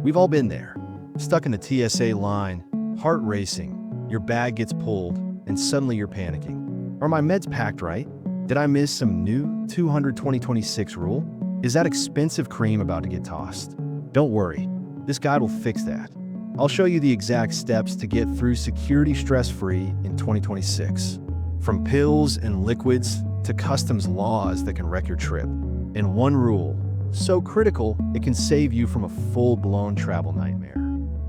We've all been there. Stuck in the TSA line, heart racing, your bag gets pulled, and suddenly you're panicking. Are my meds packed right? Did I miss some new 2026 rule? Is that expensive cream about to get tossed? Don't worry, this guide will fix that. I'll show you the exact steps to get through security stress-free in 2026. From pills and liquids to customs laws that can wreck your trip. And one rule, so critical it can save you from a full-blown travel nightmare.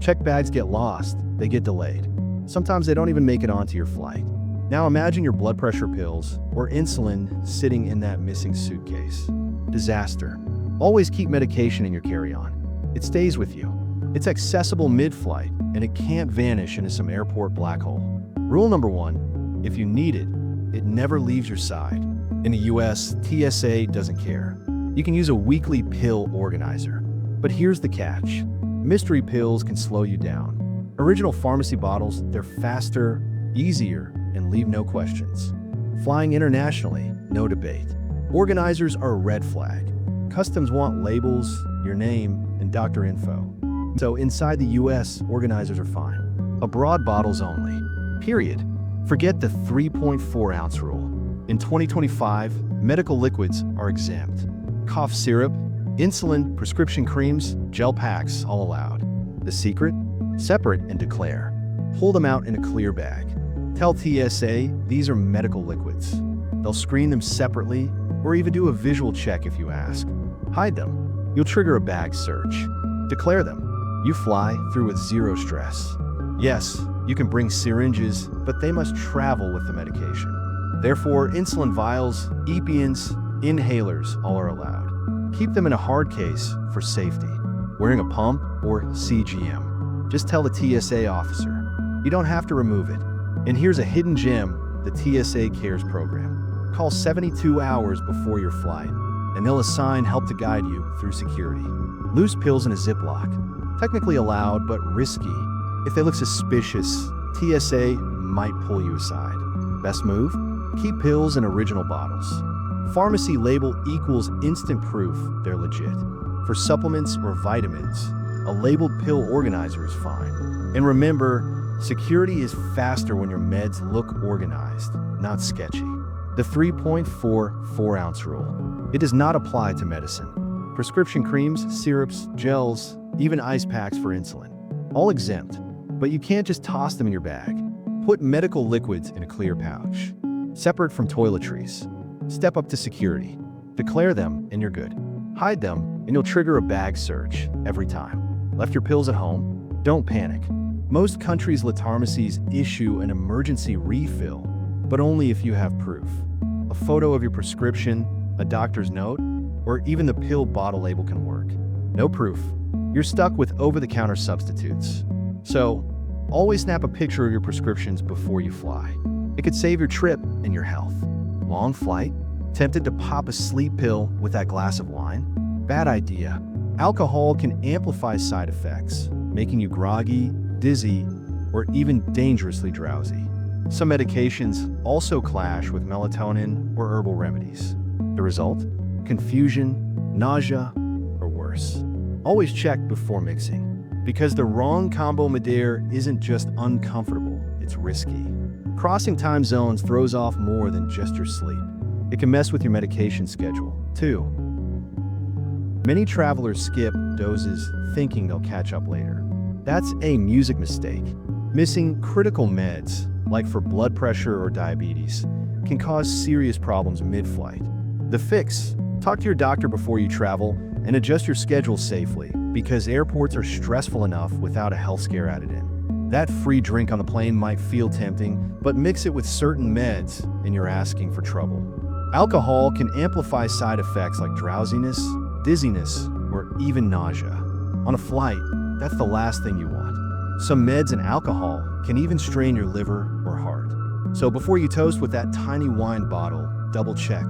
Check bags get lost, they get delayed. Sometimes they don't even make it onto your flight. Now imagine your blood pressure pills or insulin sitting in that missing suitcase. Disaster. Always keep medication in your carry-on. It stays with you. It's accessible mid-flight, and it can't vanish into some airport black hole. Rule number 1, if you need it, it never leaves your side. In the US, TSA doesn't care. You can use a weekly pill organizer. But here's the catch. Mystery pills can slow you down. Original pharmacy bottles, they're faster, easier, and leave no questions. Flying internationally, no debate. Organizers are a red flag. Customs want labels, your name, and doctor info. So inside the US, organizers are fine. Abroad, bottles only. Period. Forget the 3.4-ounce rule. In 2025, medical liquids are exempt. Cough syrup, insulin, prescription creams, gel packs, all allowed. The secret? Separate and declare. Pull them out in a clear bag. Tell TSA these are medical liquids. They'll screen them separately or even do a visual check if you ask. Hide them. You'll trigger a bag search. Declare them. You fly through with zero stress. Yes, you can bring syringes, but they must travel with the medication. Therefore, insulin vials, EPIs, inhalers, all are allowed. Keep them in a hard case for safety. Wearing a pump or CGM. Just tell the TSA officer. You don't have to remove it. And here's a hidden gem, the TSA Cares program. Call 72 hours before your flight, and they'll assign help to guide you through security. Loose pills in a Ziploc. Technically allowed, but risky. If they look suspicious, TSA might pull you aside. Best move? Keep pills in original bottles. Pharmacy label equals instant proof they're legit. For supplements or vitamins, a labeled pill organizer is fine. And remember, security is faster when your meds look organized, not sketchy. The 3.4-ounce rule. It does not apply to medicine. Prescription creams, syrups, gels, even ice packs for insulin. All exempt, but you can't just toss them in your bag. Put medical liquids in a clear pouch, separate from toiletries. Step up to security. Declare them and you're good. Hide them and you'll trigger a bag search every time. Left your pills at home? Don't panic. Most countries' pharmacies issue an emergency refill, but only if you have proof. A photo of your prescription, a doctor's note, or even the pill bottle label can work. No proof. You're stuck with over-the-counter substitutes. So, always snap a picture of your prescriptions before you fly. It could save your trip and your health. Long flight? Tempted to pop a sleep pill with that glass of wine? Bad idea. Alcohol can amplify side effects, making you groggy, dizzy, or even dangerously drowsy. Some medications also clash with melatonin or herbal remedies. The result? Confusion, nausea, or worse. Always check before mixing, because the wrong combo Madeira isn't just uncomfortable, it's risky. Crossing time zones throws off more than just your sleep. It can mess with your medication schedule, too. Many travelers skip doses thinking they'll catch up later. That's a music mistake. Missing critical meds, like for blood pressure or diabetes, can cause serious problems mid-flight. The fix: talk to your doctor before you travel and adjust your schedule safely, because airports are stressful enough without a health scare added in. That free drink on the plane might feel tempting, but mix it with certain meds and you're asking for trouble. Alcohol can amplify side effects like drowsiness, dizziness, or even nausea. On a flight, that's the last thing you want. Some meds and alcohol can even strain your liver or heart. So before you toast with that tiny wine bottle, double check.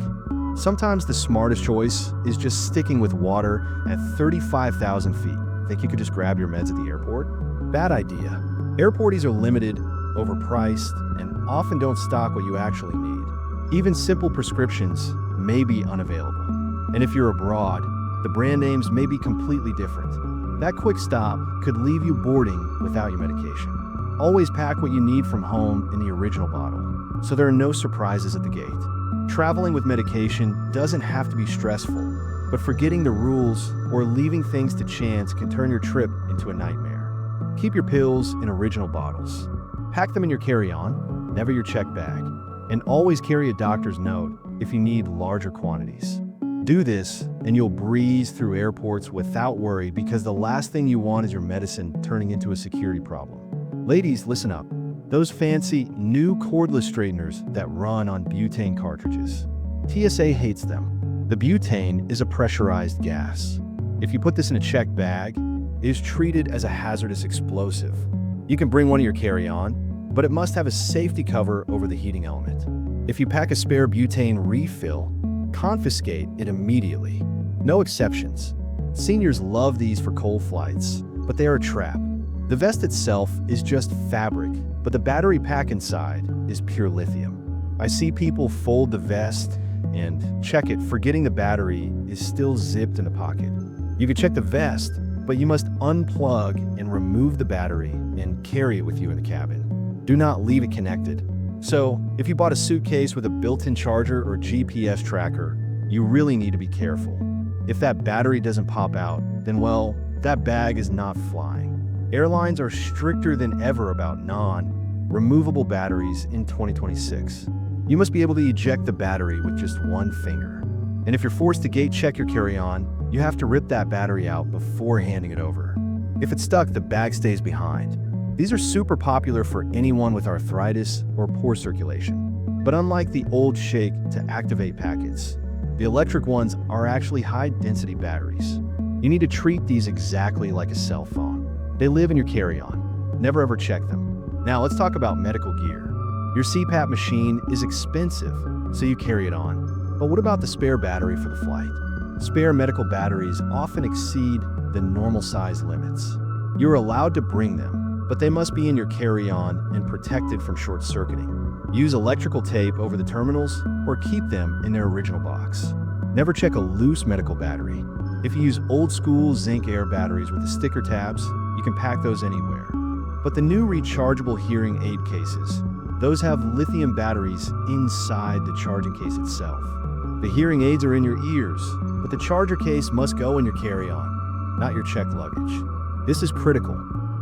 Sometimes the smartest choice is just sticking with water at 35,000 feet. Think you could just grab your meds at the airport? Bad idea. Airporties are limited, overpriced, and often don't stock what you actually need. Even simple prescriptions may be unavailable. And if you're abroad, the brand names may be completely different. That quick stop could leave you boarding without your medication. Always pack what you need from home in the original bottle, so there are no surprises at the gate. Traveling with medication doesn't have to be stressful, but forgetting the rules or leaving things to chance can turn your trip into a nightmare. Keep your pills in original bottles. Pack them in your carry-on, never your check bag, and always carry a doctor's note if you need larger quantities. Do this, and you'll breeze through airports without worry, because the last thing you want is your medicine turning into a security problem. Ladies, listen up. Those fancy, new cordless straighteners that run on butane cartridges. TSA hates them. The butane is a pressurized gas. If you put this in a check bag, it is treated as a hazardous explosive. You can bring one of your carry-on, but it must have a safety cover over the heating element. If you pack a spare butane refill, confiscate it immediately. No exceptions. Seniors love these for cold flights, but they are a trap. The vest itself is just fabric, but the battery pack inside is pure lithium. I see people fold the vest and check it, forgetting the battery is still zipped in the pocket. You can check the vest, but you must unplug and remove the battery and carry it with you in the cabin. Do not leave it connected. So, if you bought a suitcase with a built-in charger or GPS tracker, you really need to be careful. If that battery doesn't pop out, then well, that bag is not flying. Airlines are stricter than ever about non-removable batteries in 2026. You must be able to eject the battery with just one finger. And if you're forced to gate check your carry-on, you have to rip that battery out before handing it over. If it's stuck, the bag stays behind. These are super popular for anyone with arthritis or poor circulation. But unlike the old shake to activate packets, the electric ones are actually high-density batteries. You need to treat these exactly like a cell phone. They live in your carry-on. Never ever check them. Now let's talk about medical gear. Your CPAP machine is expensive, so you carry it on. But what about the spare battery for the flight? Spare medical batteries often exceed the normal size limits. You're allowed to bring them, but they must be in your carry-on and protected from short-circuiting. Use electrical tape over the terminals or keep them in their original box. Never check a loose medical battery. If you use old-school zinc air batteries with the sticker tabs, you can pack those anywhere. But the new rechargeable hearing aid cases, those have lithium batteries inside the charging case itself. The hearing aids are in your ears, but the charger case must go in your carry-on, not your checked luggage. This is critical.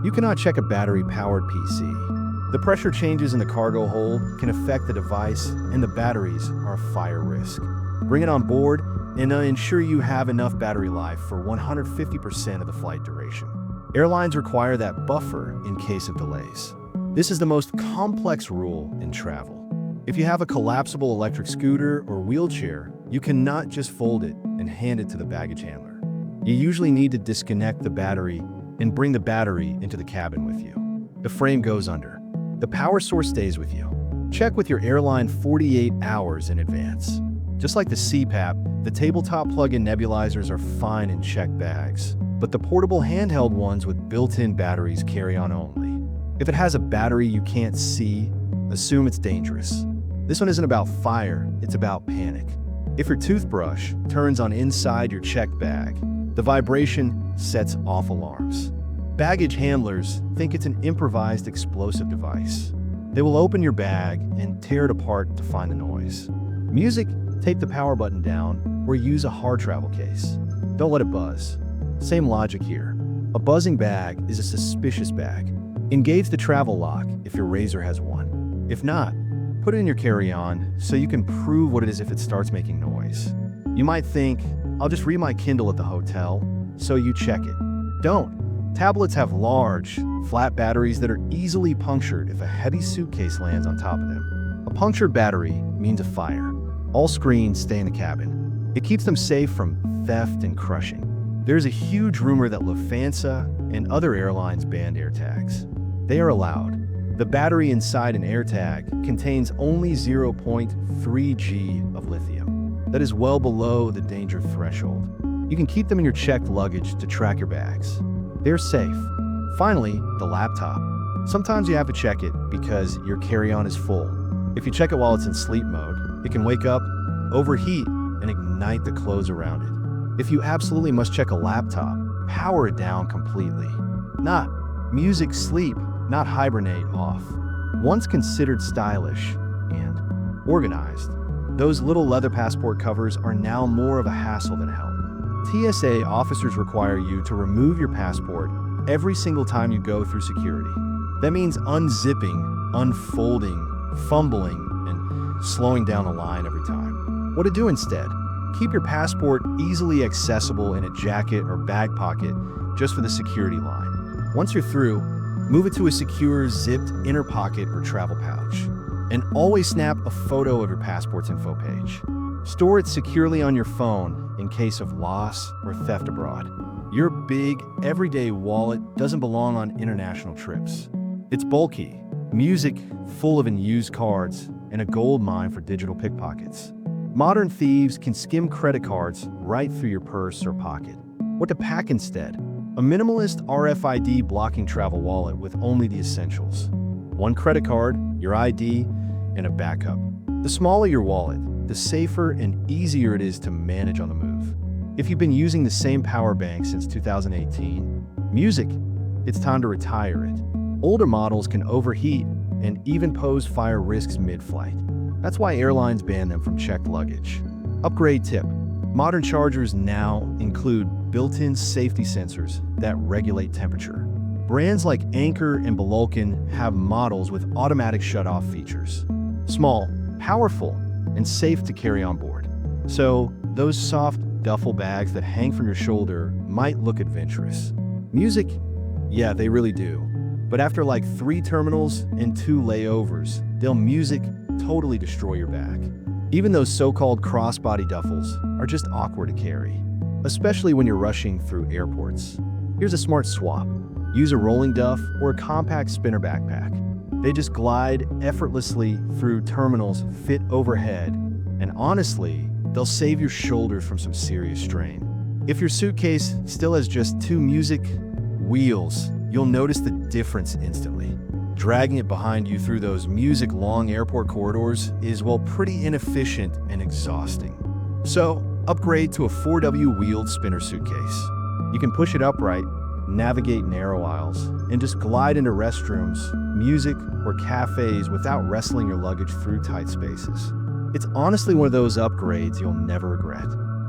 You cannot check a battery-powered PC. The pressure changes in the cargo hold can affect the device, and the batteries are a fire risk. Bring it on board and ensure you have enough battery life for 150% of the flight duration. Airlines require that buffer in case of delays. This is the most complex rule in travel. If you have a collapsible electric scooter or wheelchair, you cannot just fold it and hand it to the baggage handler. You usually need to disconnect the battery and bring the battery into the cabin with you. The frame goes under. The power source stays with you. Check with your airline 48 hours in advance. Just like the CPAP, the tabletop plug-in nebulizers are fine in checked bags, but the portable handheld ones with built-in batteries carry on only. If it has a battery you can't see, assume it's dangerous. This one isn't about fire, it's about panic. If your toothbrush turns on inside your checked bag, the vibration sets off alarms. Baggage handlers think it's an improvised explosive device. They will open your bag and tear it apart to find the noise. Music, tape the power button down or use a hard travel case. Don't let it buzz. Same logic here. A buzzing bag is a suspicious bag. Engage the travel lock if your razor has one. If not, put it in your carry-on so you can prove what it is if it starts making noise. You might think, I'll just read my Kindle at the hotel, so you check it. Don't. Tablets have large, flat batteries that are easily punctured if a heavy suitcase lands on top of them. A punctured battery means a fire. All screens stay in the cabin. It keeps them safe from theft and crushing. There's a huge rumor that Lufthansa and other airlines banned AirTags. They are allowed. The battery inside an AirTag contains only 0.3 G of lithium. That is well below the danger threshold. You can keep them in your checked luggage to track your bags. They're safe. Finally, the laptop. Sometimes you have to check it because your carry-on is full. If you check it while it's in sleep mode, it can wake up, overheat, and ignite the clothes around it. If you absolutely must check a laptop, power it down completely. Nah, music sleep, not hibernate off. Once considered stylish and organized, those little leather passport covers are now more of a hassle than help. TSA officers require you to remove your passport every single time you go through security. That means unzipping, unfolding, fumbling, and slowing down the line every time. What to do instead? Keep your passport easily accessible in a jacket or bag pocket just for the security line. Once you're through, move it to a secure zipped inner pocket or travel pouch. And always snap a photo of your passport's info page. Store it securely on your phone in case of loss or theft abroad. Your big, everyday wallet doesn't belong on international trips. It's bulky, music full of unused cards, and a gold mine for digital pickpockets. Modern thieves can skim credit cards right through your purse or pocket. What to pack instead? A minimalist RFID blocking travel wallet with only the essentials. One credit card, your ID, and a backup. The smaller your wallet, the safer and easier it is to manage on the move. If you've been using the same power bank since 2018, music, it's time to retire it. Older models can overheat and even pose fire risks mid-flight. That's why airlines ban them from checked luggage. Upgrade tip. Modern chargers now include built-in safety sensors that regulate temperature. Brands like Anker and Belolkin have models with automatic shut-off features. Small, powerful, and safe to carry on board. So, those soft duffel bags that hang from your shoulder might look adventurous. Music? Yeah, they really do. But after like 3 terminals and 2 layovers, they'll music totally destroy your bag. Even those so-called crossbody duffels are just awkward to carry, especially when you're rushing through airports. Here's a smart swap. Use a rolling duff or a compact spinner backpack. They just glide effortlessly through terminals, fit overhead, and honestly, they'll save your shoulders from some serious strain. If your suitcase still has just 2 music wheels, you'll notice the difference instantly. Dragging it behind you through those music-long airport corridors is, well, pretty inefficient and exhausting. So, upgrade to a 4W wheeled spinner suitcase. You can push it upright, navigate narrow aisles, and just glide into restrooms, music, or cafes without wrestling your luggage through tight spaces. It's honestly one of those upgrades you'll never regret.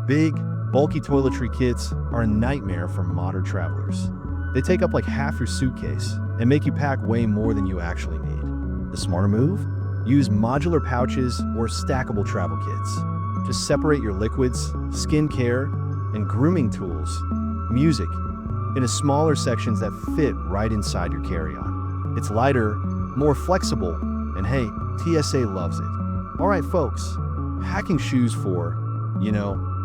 Big, bulky toiletry kits are a nightmare for modern travelers. They take up like half your suitcase and make you pack way more than you actually need. The smarter move? Use modular pouches or stackable travel kits. Just separate your liquids, skincare, and grooming tools, music, into smaller sections that fit right inside your carry-on. It's lighter, more flexible, and hey, TSA loves it. All right, folks, packing shoes for,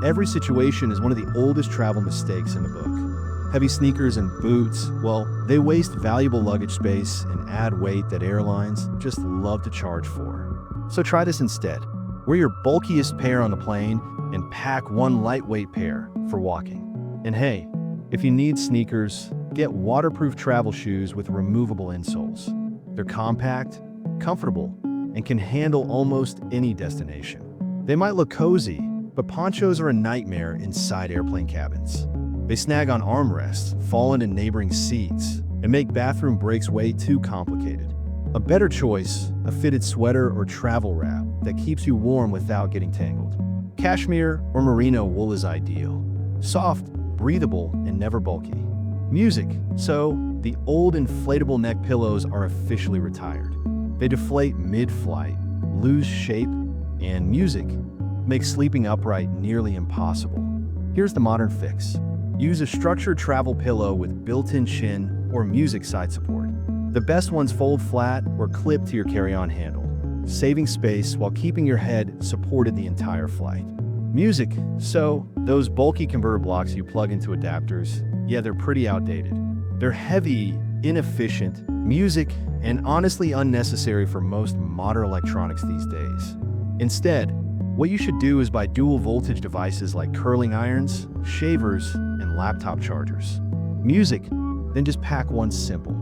every situation is one of the oldest travel mistakes in the book. Heavy sneakers and boots, well, they waste valuable luggage space and add weight that airlines just love to charge for. So try this instead. Wear your bulkiest pair on the plane and pack one lightweight pair for walking. And hey, if you need sneakers, get waterproof travel shoes with removable insoles. They're compact, comfortable, and can handle almost any destination. They might look cozy, but ponchos are a nightmare inside airplane cabins. They snag on armrests, fall into neighboring seats, and make bathroom breaks way too complicated. A better choice, a fitted sweater or travel wrap that keeps you warm without getting tangled. Cashmere or merino wool is ideal. Soft, breathable, and never bulky. Music. So, the old inflatable neck pillows are officially retired. They deflate mid-flight, lose shape, and music makes sleeping upright nearly impossible. Here's the modern fix. Use a structured travel pillow with built-in chin or music side support. The best ones fold flat or clip to your carry-on handle, saving space while keeping your head supported the entire flight. Music. So, those bulky converter blocks you plug into adapters, yeah, they're pretty outdated. They're heavy, inefficient, music, and honestly unnecessary for most modern electronics these days. Instead, what you should do is buy dual voltage devices like curling irons, shavers, and laptop chargers. Music, then just pack one simple.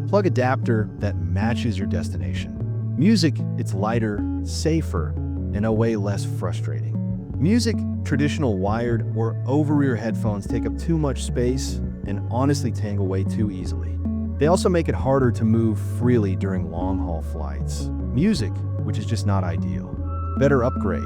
Plug adapter that matches your destination. Music, it's lighter, safer, and a way less frustrating. Music, traditional wired or over-ear headphones take up too much space and honestly tangle way too easily. They also make it harder to move freely during long-haul flights. Music, which is just not ideal. Better upgrade.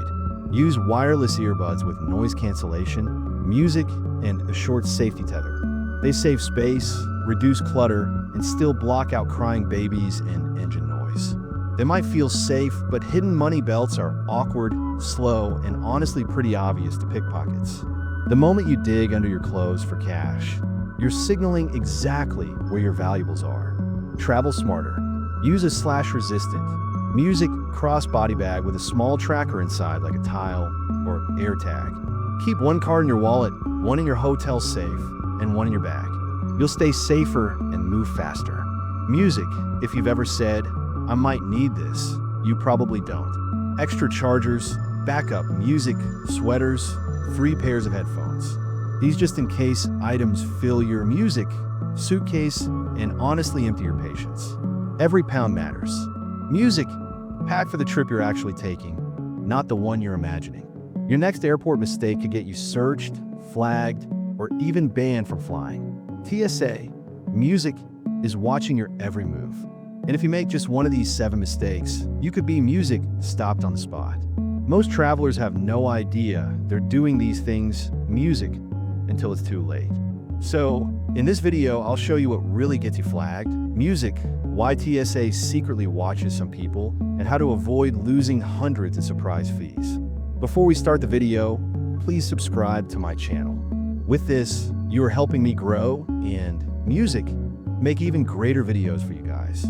Use wireless earbuds with noise cancellation, music, and a short safety tether. They save space, reduce clutter, and still block out crying babies and engine noise. They might feel safe, but hidden money belts are awkward, slow, and honestly pretty obvious to pickpockets. The moment you dig under your clothes for cash, you're signaling exactly where your valuables are. Travel smarter. Use a slash-resistant music crossbody bag with a small tracker inside like a tile or AirTag. Keep one card in your wallet, one in your hotel safe, and one in your bag. You'll stay safer and move faster. Music, if you've ever said, I might need this, you probably don't. Extra chargers, backup music, sweaters, 3 pairs of headphones. These just in case items fill your music suitcase and honestly empty your patience. Every pound matters. Music, pack for the trip you're actually taking, not the one you're imagining. Your next airport mistake could get you searched, flagged, or even banned from flying. TSA, music is watching your every move. And if you make just one of these 7 mistakes, you could be music stopped on the spot. Most travelers have no idea they're doing these things, music, until it's too late. So, in this video, I'll show you what really gets you flagged, music, why TSA secretly watches some people, and how to avoid losing hundreds in surprise fees. Before we start the video, please subscribe to my channel. With this, you are helping me grow and music make even greater videos for you guys.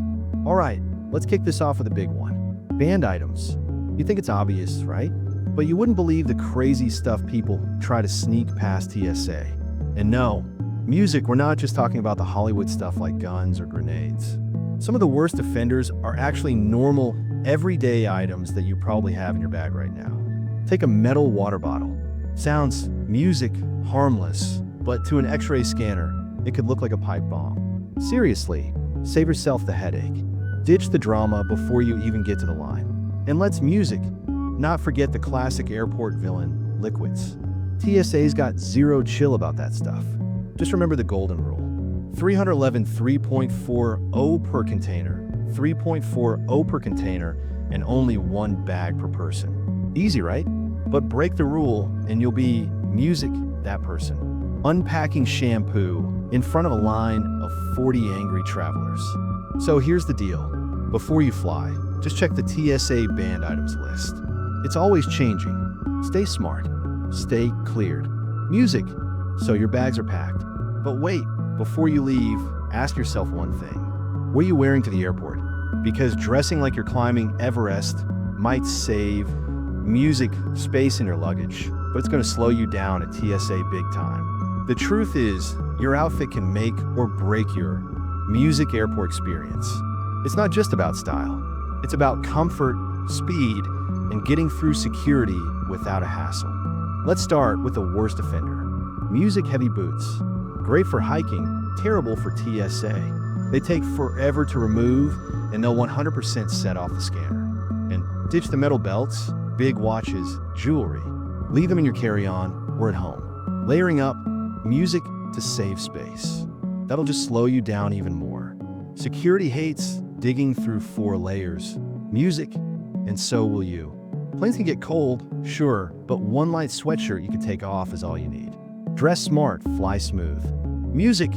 All right, let's kick this off with a big one. Banned items. You think it's obvious, right? But you wouldn't believe the crazy stuff people try to sneak past TSA. And no, music, we're not just talking about the Hollywood stuff like guns or grenades. Some of the worst offenders are actually normal, everyday items that you probably have in your bag right now. Take a metal water bottle. Sounds music, harmless, but to an X-ray scanner, it could look like a pipe bomb. Seriously, save yourself the headache. Ditch the drama before you even get to the line. And let's music, not forget the classic airport villain, liquids. TSA's got zero chill about that stuff. Just remember the golden rule. 311 3.40 per container, 3.40 per container, and only 1 bag per person. Easy, right? But break the rule and you'll be music, that person. Unpacking shampoo in front of a line of 40 angry travelers. So here's the deal. Before you fly, just check the TSA banned items list. It's always changing. Stay smart. Stay cleared. Music, so your bags are packed. But wait, before you leave, ask yourself one thing. What are you wearing to the airport? Because dressing like you're climbing Everest might save music space in your luggage, but it's going to slow you down at TSA big time. The truth is, your outfit can make or break your music airport experience. It's not just about style. It's about comfort, speed, and getting through security without a hassle. Let's start with the worst offender. Music-heavy boots. Great for hiking, terrible for TSA. They take forever to remove, and they'll 100% set off the scanner. And ditch the metal belts, big watches, jewelry. Leave them in your carry-on or at home. Layering up, music to save space. That'll just slow you down even more. Security hates digging through 4 layers. Music, and so will you. Planes can get cold, sure, but 1 light sweatshirt you can take off is all you need. Dress smart, fly smooth. Music,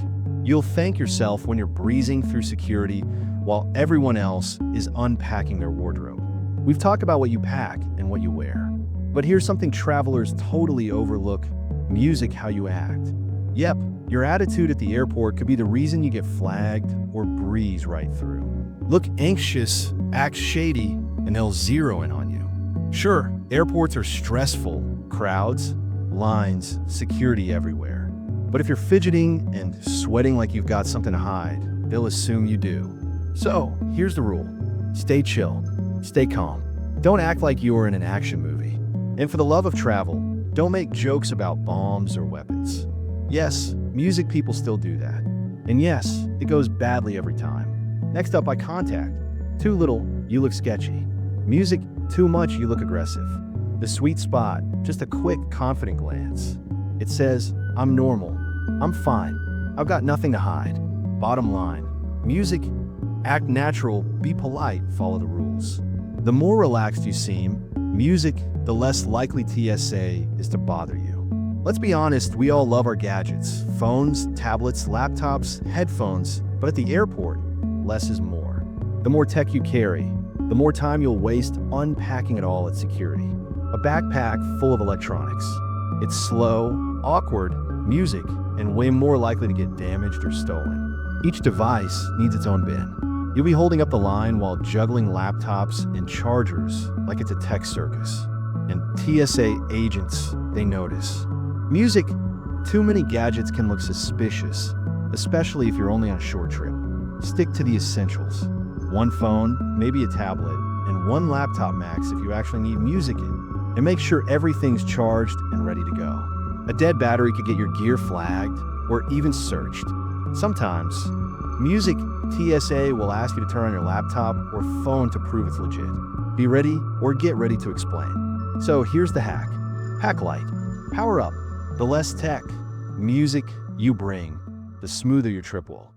you'll thank yourself when you're breezing through security while everyone else is unpacking their wardrobe. We've talked about what you pack and what you wear. But here's something travelers totally overlook: music, how you act. Yep, your attitude at the airport could be the reason you get flagged or breeze right through. Look anxious, act shady, and they'll zero in on you. Sure, airports are stressful, crowds, lines, security everywhere. But if you're fidgeting and sweating like you've got something to hide, they'll assume you do. So, here's the rule. Stay chill, stay calm. Don't act like you're in an action movie. And for the love of travel, don't make jokes about bombs or weapons. Yes, music people still do that. And yes, it goes badly every time. Next up, eye contact. Too little, you look sketchy. Music, too much, you look aggressive. The sweet spot, just a quick, confident glance. It says, I'm normal, I'm fine. I've got nothing to hide. Bottom line, music, act natural, be polite, follow the rules. The more relaxed you seem, music, the less likely TSA is to bother you. Let's be honest, we all love our gadgets, phones, tablets, laptops, headphones, but at the airport, less is more. The more tech you carry, the more time you'll waste unpacking it all at security. A backpack full of electronics. It's slow, awkward, music, and way more likely to get damaged or stolen. Each device needs its own bin. You'll be holding up the line while juggling laptops and chargers like it's a tech circus. And TSA agents, they notice. Music, too many gadgets can look suspicious, especially if you're only on a short trip. Stick to the essentials. One phone, maybe a tablet, and one laptop max if you actually need music in. And make sure everything's charged and ready to go. A dead battery could get your gear flagged or even searched. Sometimes, music TSA will ask you to turn on your laptop or phone to prove it's legit. Be ready or get ready to explain. So here's the hack. Hack light. Power up. The less tech, music you bring, the smoother your trip will.